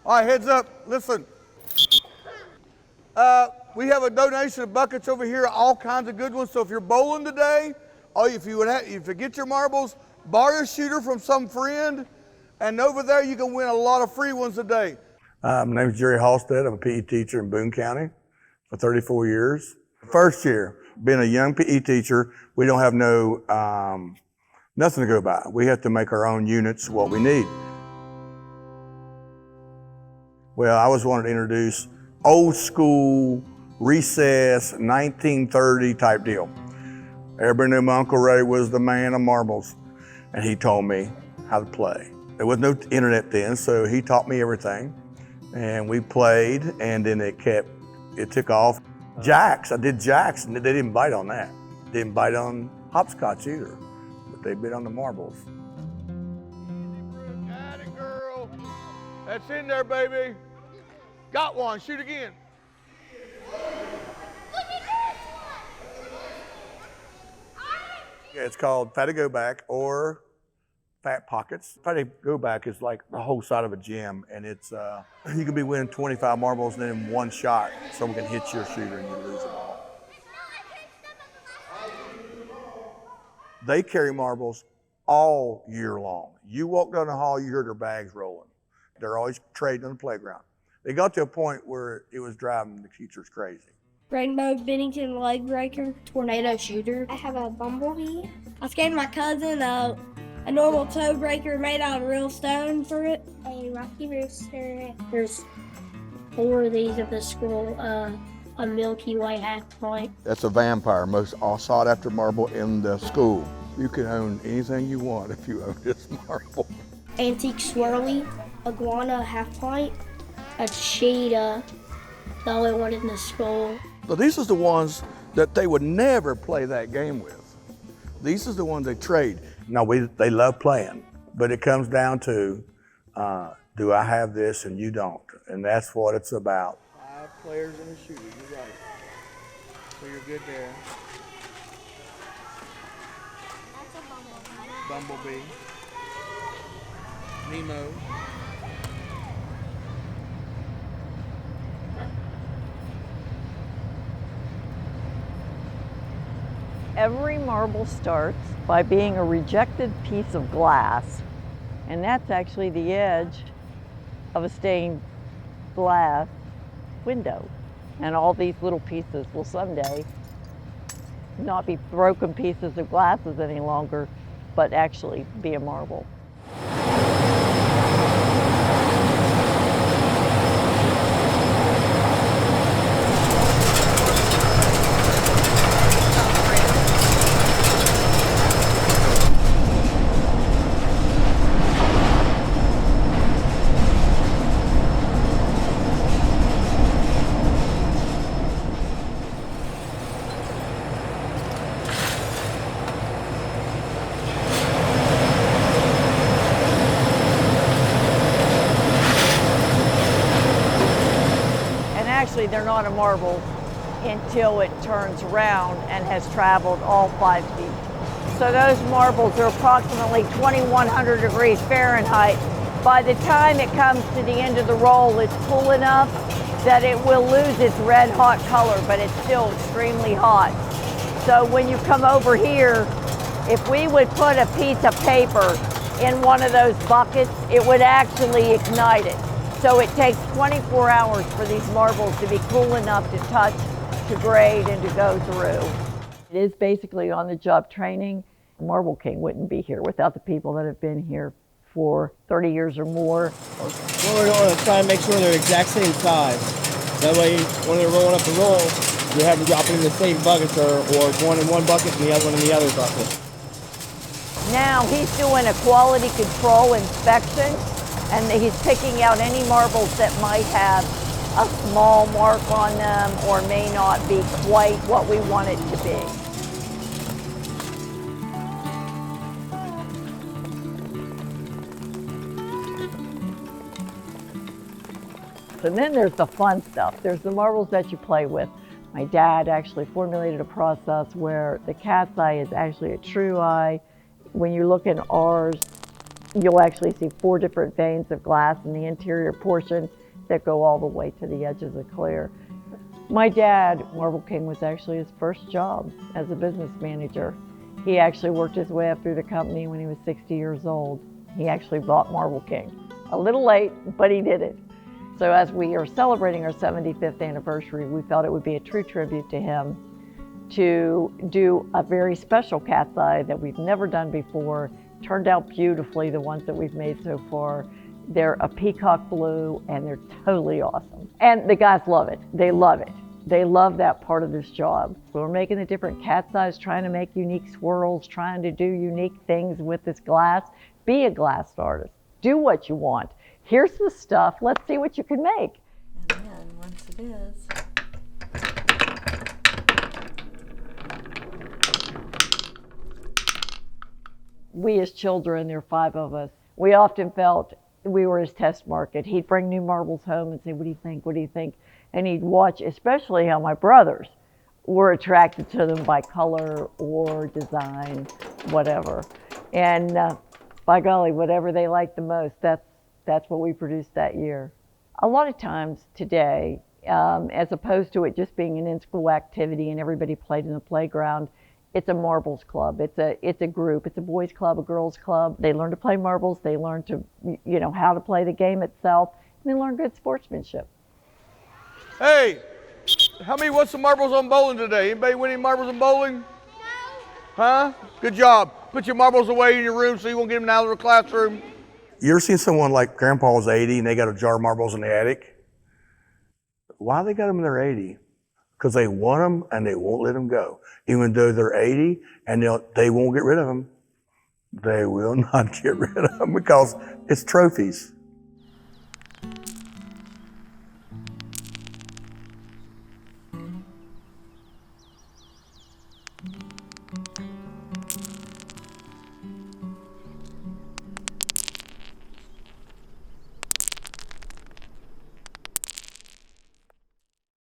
All right, heads up, listen. We have a donation of buckets over here, all kinds of good ones. So if you're bowling today, or if you forget your marbles, borrow a shooter from some friend, and over there you can win a lot of free ones today. My name is Jerry Halstead. I'm a PE teacher in Boone County for 34 years. First year, being a young PE teacher, we don't have nothing to go by. We have to make our own units, what we need. Well, I always wanted to introduce old school, recess, 1930 type deal. Everybody knew my Uncle Ray was the man of marbles, and he taught me how to play. There was no internet then, so he taught me everything, and we played, and then it took off. Jacks, I did jacks, and they didn't bite on that. Didn't bite on hopscotch either, but they bit on the marbles. Got it, girl. That's in there, baby. Got one, shoot again. Yeah, it's called Fatty Go Back or Fat Pockets. Fatty Go Back is like the whole side of a gym, and it's you can be winning 25 marbles and then in one shot, someone can hit your shooter and you lose it all. They carry marbles all year long. You walk down the hall, you hear their bags rolling. They're always trading on the playground. They got to a point where it was driving the teachers crazy. Rainbow Bennington leg breaker, tornado shooter. I have a bumblebee. I scanned my cousin a normal toe breaker made out of real stone for it. A rocky rooster. There's 4 of these at the school. A Milky Way half point. That's a vampire, most sought after marble in the school. You can own anything you want if you own this marble. Antique swirly, iguana half pint, a cheetah, the only one in the school. So these are the ones that they would never play that game with. These are the ones they trade. Now they love playing, but it comes down to, do I have this and you don't? And that's what it's about. 5 players in a shooter, you're right. So you're good there. That's a Bumblebee. Nemo. Every marble starts by being a rejected piece of glass, and that's actually the edge of a stained glass window. And all these little pieces will someday not be broken pieces of glasses any longer, but actually be a marble. Actually, they're not a marble until it turns around and has traveled all 5 feet. So those marbles are approximately 2,100 degrees Fahrenheit. By the time it comes to the end of the roll, it's cool enough that it will lose its red hot color, but it's still extremely hot. So when you come over here, if we would put a piece of paper in one of those buckets, it would actually ignite it. So it takes 24 hours for these marbles to be cool enough to touch, to grade, and to go through. It is basically on-the-job training. Marble King wouldn't be here without the people that have been here for 30 years or more. What we're going to try and make sure they're the exact same size. That way, when they're rolling up the roll, you have them drop it in the same buckets or one in one bucket and the other one in the other bucket. Now he's doing a quality control inspection, and he's picking out any marbles that might have a small mark on them or may not be quite what we want it to be. And then there's the fun stuff. There's the marbles that you play with. My dad actually formulated a process where the cat's eye is actually a true eye. When you look in ours, You'll actually see 4 different veins of glass in the interior portion that go all the way to the edges of clear. My dad, Marble King, was actually his first job as a business manager. He actually worked his way up through the company when he was 60 years old. He actually bought Marble King. A little late, but he did it. So as we are celebrating our 75th anniversary, we felt it would be a true tribute to him to do a very special cat's eye that we've never done before. Turned out beautifully, the ones that we've made so far. They're a peacock blue and they're totally awesome. And the guys love it. They love it. They love that part of this job. We're making the different cat's eyes, trying to make unique swirls, trying to do unique things with this glass. Be a glass artist. Do what you want. Here's the stuff. Let's see what you can make. And then once it is, we as children, there are 5 of us, we often felt we were his test market. He'd bring new marbles home and say, what do you think, what do you think? And he'd watch, especially how my brothers were attracted to them by color or design, whatever. And by golly, whatever they liked the most, that's what we produced that year. A lot of times today, as opposed to it just being an in-school activity and everybody played in the playground, it's a marbles club. It's a group. It's a boys club, a girls club. They learn to play marbles. They learn to, how to play the game itself, and they learn good sportsmanship. Hey, how many won some marbles on bowling today? Anybody win any marbles on bowling? No. Huh? Good job. Put your marbles away in your room so you won't get them out of the classroom. You ever seen someone like Grandpa was 80 and they got a jar of marbles in the attic? Why they got them in their 80? Because they want them and they won't let them go. Even though they're 80 and they won't get rid of them. They will not get rid of them because it's trophies.